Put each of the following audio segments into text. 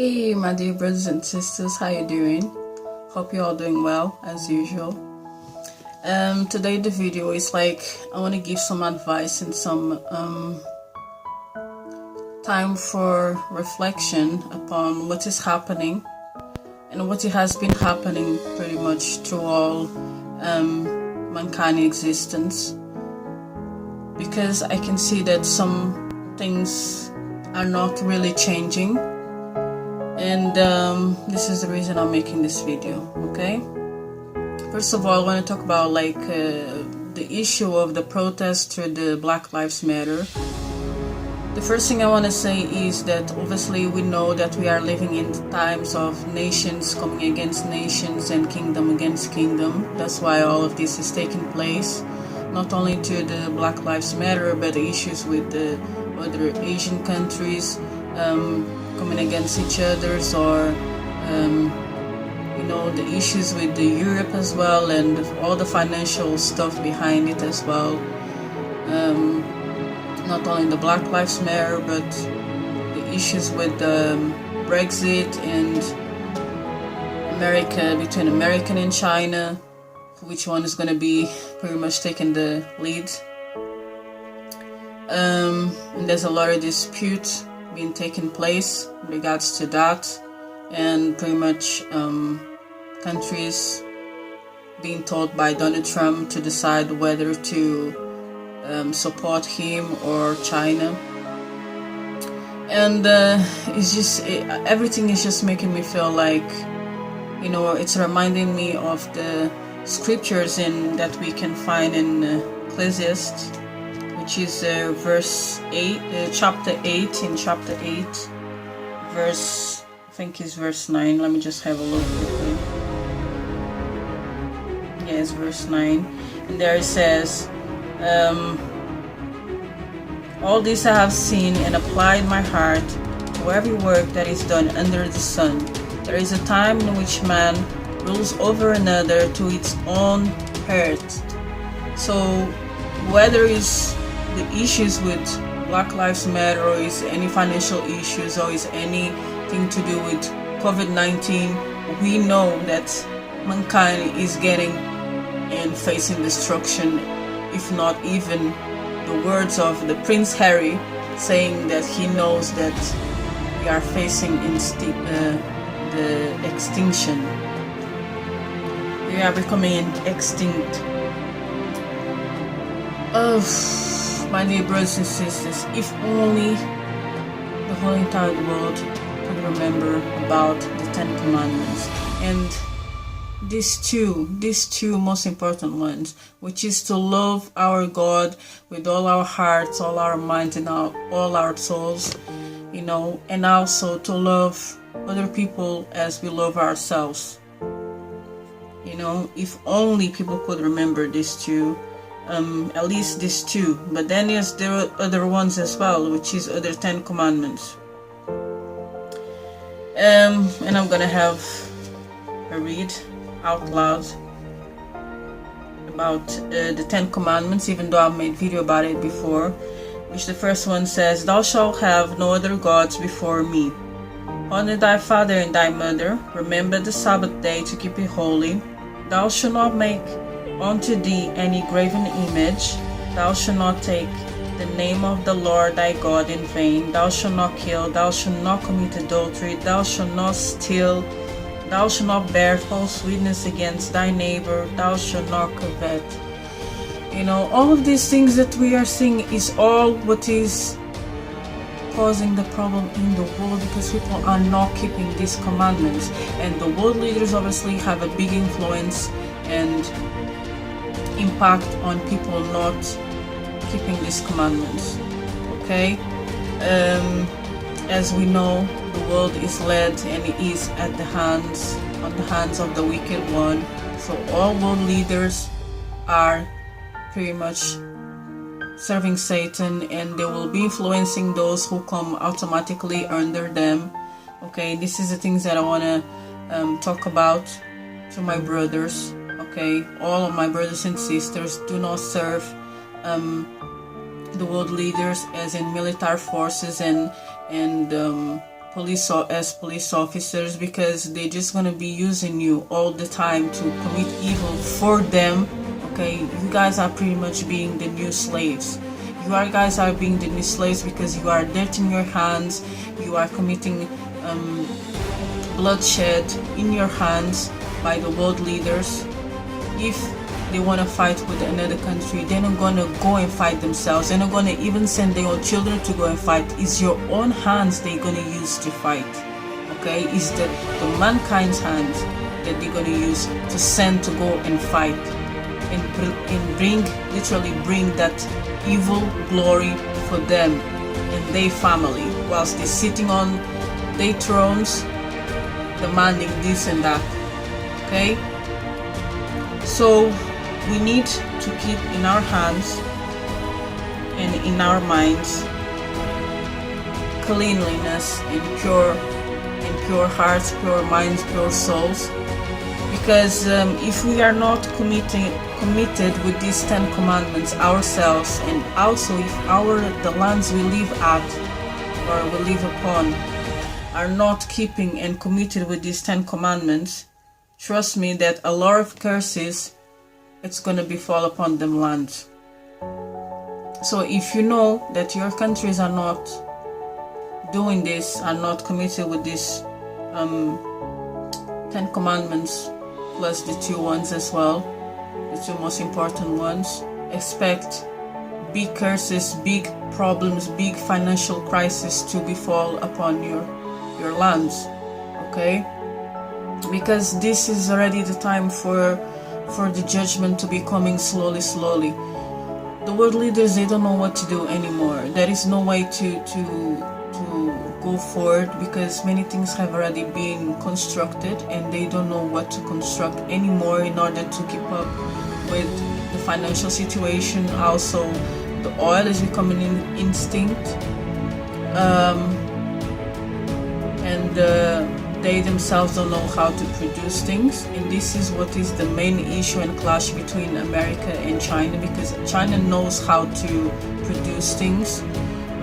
Hey my dear brothers and sisters, how you doing? Hope you're all doing well as usual. Today the video is like I want to give some advice and some time for reflection upon what is happening and what it has been happening pretty much through all mankind existence, because I can see that some things are not really changing, and this is the reason I'm making this video. Okay, first of all, I want to talk about the issue of the protest to the Black Lives Matter. The first thing I want to say is that obviously we know that we are living in times of nations coming against nations and kingdom against kingdom. That's why all of this is taking place, not only to the Black Lives Matter, but the issues with the other Asian countries coming against each others, or the issues with the Europe as well, and all the financial stuff behind it as well. Not only the Black Lives Matter, but the issues with Brexit and America, between America and China, which one is going to be pretty much taking the lead. And there's a lot of dispute being taken place in regards to that, and pretty much countries being told by Donald Trump to decide whether to support him or China. And it's just everything is just making me feel like, it's reminding me of the scriptures that we can find in Ecclesiastes, which is chapter 8, verse, I think is verse 9. Let me just have a look quickly. Yes, verse 9. And there it says, all this I have seen and applied my heart to every work that is done under the sun. There is a time in which man rules over another to its own hurt. So whether it's the issues with Black Lives Matter, or is any financial issues, or is anything to do with COVID-19, we know that mankind is getting and facing destruction, if not even the words of the Prince Harry saying that he knows that we are facing the extinction. We are becoming extinct. Oh, my dear brothers and sisters, if only the whole entire world could remember about the 10 Commandments, and these two most important ones, which is to love our God with all our hearts, all our minds, and all our souls, and also to love other people as we love ourselves. If only people could remember these two, at least these two. But then there are other ones as well, which is other 10 Commandments. And I'm gonna have a read out loud about the 10 Commandments, even though I've made video about it before. Which the first one says, "Thou shalt have no other gods before me. Honor thy father and thy mother. Remember the Sabbath day to keep it holy. Thou shalt not make unto thee any graven image. Thou shalt not take the name of the Lord thy God in vain. Thou shalt not kill. Thou shalt not commit adultery. Thou shalt not steal. Thou shalt not bear false witness against thy neighbor. Thou shalt not covet." All of these things that we are seeing is all what is causing the problem in the world, because people are not keeping these commandments, and the world leaders obviously have a big influence and impact on people not keeping these commandments. Okay, as we know, the world is led and it is on the hands of the wicked one. So all world leaders are pretty much serving Satan, and they will be influencing those who come automatically under them. Okay, this is the things that I want to talk about to my brothers. Okay, all of my brothers and sisters, do not serve the world leaders as in military forces and as police officers, because they're just gonna be using you all the time to commit evil for them. Okay, you guys are pretty much being the new slaves. Guys are being the new slaves because you are dirtying your hands. You are committing bloodshed in your hands by the world leaders. If they want to fight with another country, they're not going to go and fight themselves. They're not going to even send their own children to go and fight. It's your own hands they're going to use to fight. Okay, it's the mankind's hands that they're going to use to send to go and fight and literally bring that evil glory for them and their family, whilst they're sitting on their thrones demanding this and that. Okay, so we need to keep in our hands and in our minds cleanliness and pure hearts, pure minds, pure souls, because if we are not committed with these 10 commandments ourselves, and also if the lands we live at or we live upon are not keeping and committed with these 10 commandments, trust me that a lot of curses it's gonna befall upon them lands. So if you know that your countries are not doing this, are not committed with these 10 commandments plus the 2 ones as well, the 2 most important ones, expect big curses, big problems, big financial crisis to befall upon your lands. Okay, because this is already the time for the judgment to be coming slowly. The world leaders, they don't know what to do anymore. There is no way to go forward, because many things have already been constructed and they don't know what to construct anymore in order to keep up with the financial situation. Also, the oil is becoming an instinct, and they themselves don't know how to produce things. And this is what is the main issue and clash between America and China, because China knows how to produce things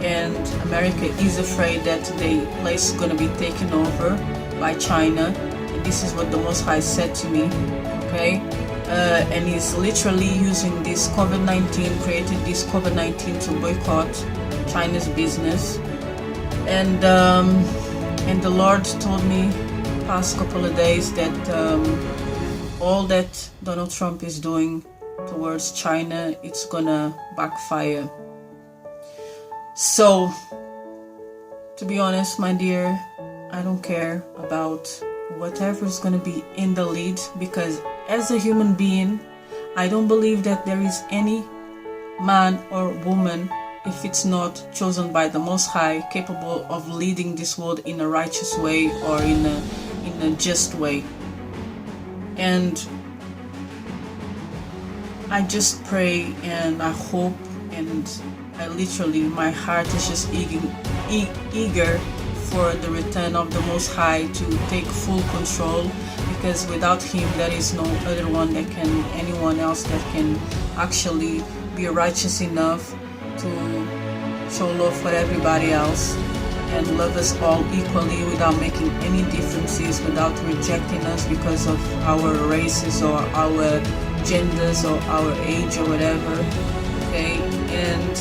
and America is afraid that the place is going to be taken over by China. And this is what the Most High said to me. Okay, and he's literally using this COVID-19, created this COVID-19 to boycott China's business. And the Lord told me past couple of days that all that Donald Trump is doing towards China, it's gonna backfire. So, to be honest, my dear, I don't care about whatever is gonna be in the lead, because as a human being, I don't believe that there is any man or woman, if it's not chosen by the Most High, capable of leading this world in a righteous way or in a just way. And I just pray and I hope, and I literally, my heart is just eager for the return of the Most High to take full control, because without Him there is no other one that can, anyone else that can actually be righteous enough to show love for everybody else and love us all equally without making any differences, without rejecting us because of our races or our genders or our age or whatever. Okay, and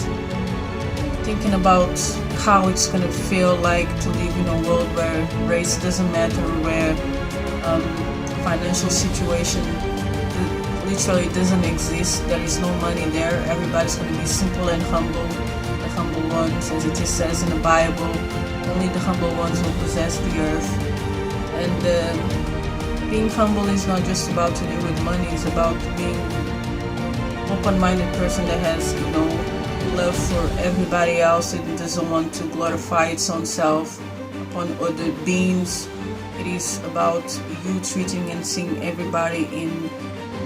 thinking about how it's gonna feel like to live in a world where race doesn't matter, where financial situation literally doesn't exist. There is no money there. Everybody's going to be simple and humble. The humble ones, as it says in the Bible, only the humble ones will possess the earth. And being humble is not just about to do with money. It's about being open-minded person that has, love for everybody else and doesn't want to glorify its own self upon other beings. It is about you treating and seeing everybody in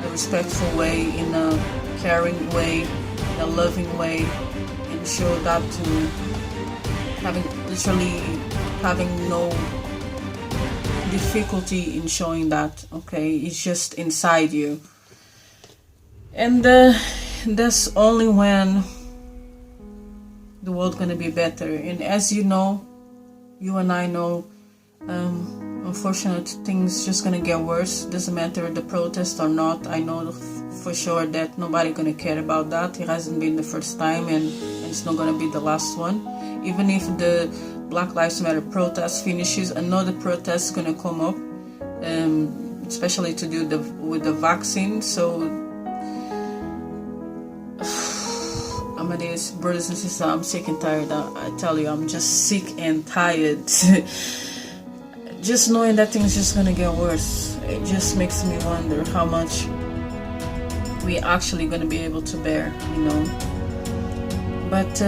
a respectful way, in a caring way, in a loving way, and show that to having no difficulty in showing that. Okay, it's just inside you, and that's only when the world gonna be better. And as you know, you and I know, unfortunate things just gonna get worse. Doesn't matter the protest or not. I know for sure that nobody gonna care about that. It hasn't been the first time, and it's not gonna be the last one. Even if the Black Lives Matter protest finishes, another protest is gonna come up, especially to do with the vaccine. So Amadeus, brothers and sisters, I'm sick and tired. I tell you, I'm just sick and tired. Just knowing that things just gonna get worse, it just makes me wonder how much we actually gonna be able to bear, you know. But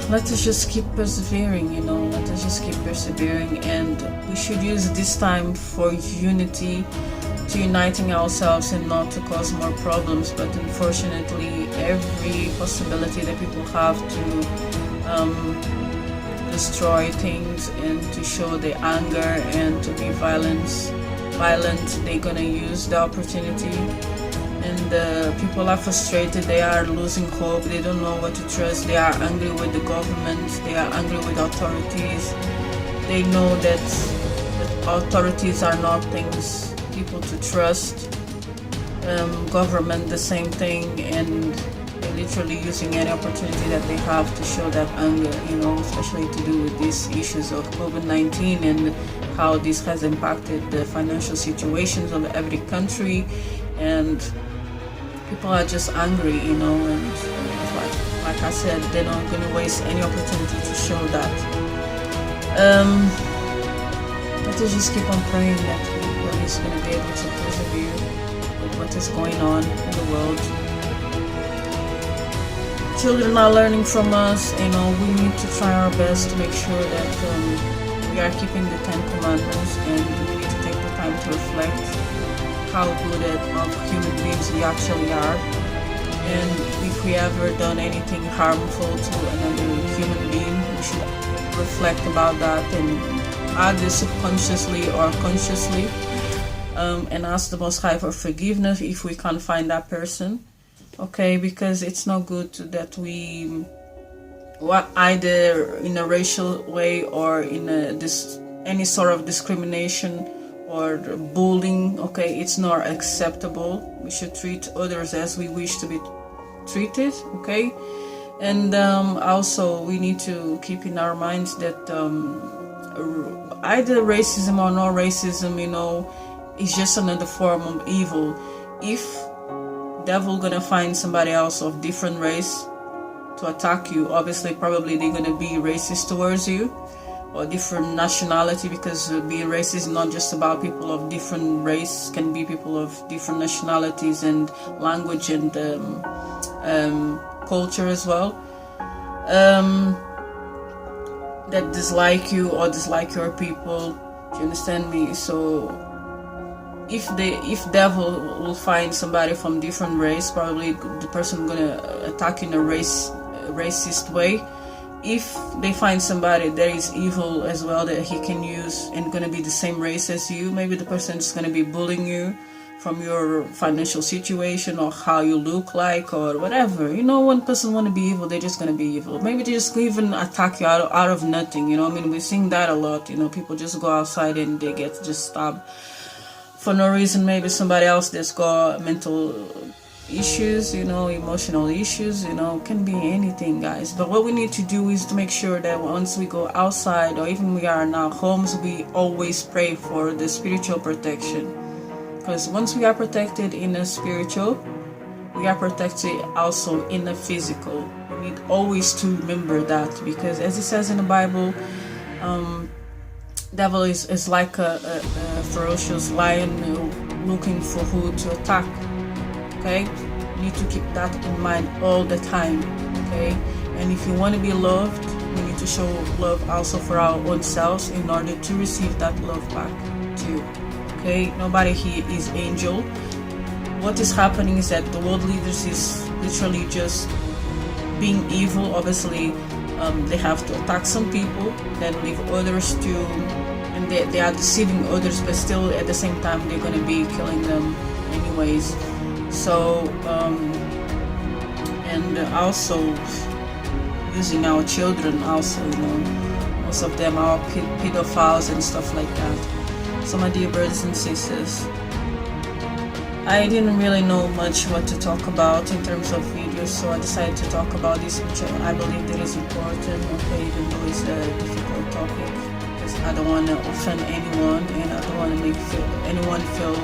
let us just keep persevering, you know. Let us just keep persevering, and we should use this time for unity, to uniting ourselves and not to cause more problems. But unfortunately, every possibility that people have to destroy things and to show their anger and to be violent, they're gonna use the opportunity. And people are frustrated, they are losing hope, they don't know what to trust, they are angry with the government, they are angry with authorities. They know that authorities are not things people to trust. Government the same thing, and they're literally using any opportunity that they have to show that anger, you know, especially to do with these issues of COVID-19 and how this has impacted the financial situations of every country. And people are just angry, you know, and like I said, they're not going to waste any opportunity to show that. Let us just keep on praying that we're at least going to be able to persevere with what is going on in the world. Children are learning from us, you know. We need to try our best to make sure that we are keeping the 10 commandments, and we need to take the time to reflect how good of human beings we actually are, and if we ever done anything harmful to another human being, we should reflect about that, and either subconsciously or consciously, and ask the Most High for forgiveness if we can't find that person. Okay, because it's not good that we, either in a racial way or in any sort of discrimination or bullying. Okay, it's not acceptable. We should treat others as we wish to be treated. Okay, and also we need to keep in our minds that either racism or no racism, you know, is just another form of evil. If devil gonna find somebody else of different race to attack you, obviously probably they're gonna be racist towards you, or different nationality, because being racist is not just about people of different race, can be people of different nationalities and language and culture as well, that dislike you or dislike your people. Do you understand me? So if devil will find somebody from different race, probably the person gonna attack in a racist way. If they find somebody that is evil as well, that he can use and gonna be the same race as you, maybe the person is gonna be bullying you from your financial situation or how you look like or whatever. You know, one person wanna be evil, they're just gonna be evil. Maybe they just even attack you out of nothing. You know, I mean, we're seeing that a lot. You know, people just go outside and they get just stabbed for no reason. Maybe somebody else that's got mental issues, you know, emotional issues, you know, can be anything, guys. But what we need to do is to make sure that once we go outside, or even we are in our homes, we always pray for the spiritual protection. Because once we are protected in the spiritual, we are protected also in the physical. We need always to remember that, because as it says in the Bible, devil is like a ferocious lion looking for who to attack. Okay, we need to keep that in mind all the time. Okay, and if you want to be loved, we need to show love also for our own selves in order to receive that love back too. Okay, nobody here is angel. What is happening is that the world leaders is literally just being evil. Obviously, they have to attack some people, then leave others to, and they are deceiving others, but still at the same time they're going to be killing them anyways. So and also using our children also, you know, most of them are pedophiles and stuff like that. So my dear brothers and sisters, I didn't really know much what to talk about in terms of videos, so I decided to talk about this, which I believe that is important, okay, even though it's a difficult topic, because I don't want to offend anyone, and I don't want to make anyone feel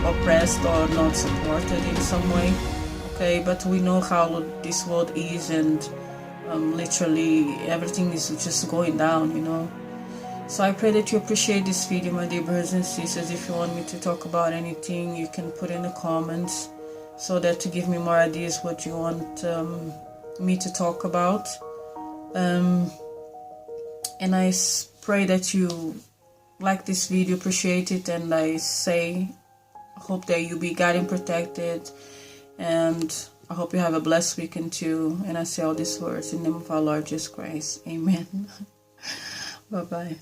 oppressed or not supported in some way, okay, but we know how this world is, and literally everything is just going down, you know. So I pray that you appreciate this video, my dear brothers and sisters. If you want me to talk about anything, you can put in the comments, so that to give me more ideas what you want me to talk about. And I pray that you like this video, appreciate it, and I hope that you be guided and protected, and I hope you have a blessed weekend too. And I say all these words in the name of our Lord Jesus Christ. Amen. Bye-bye.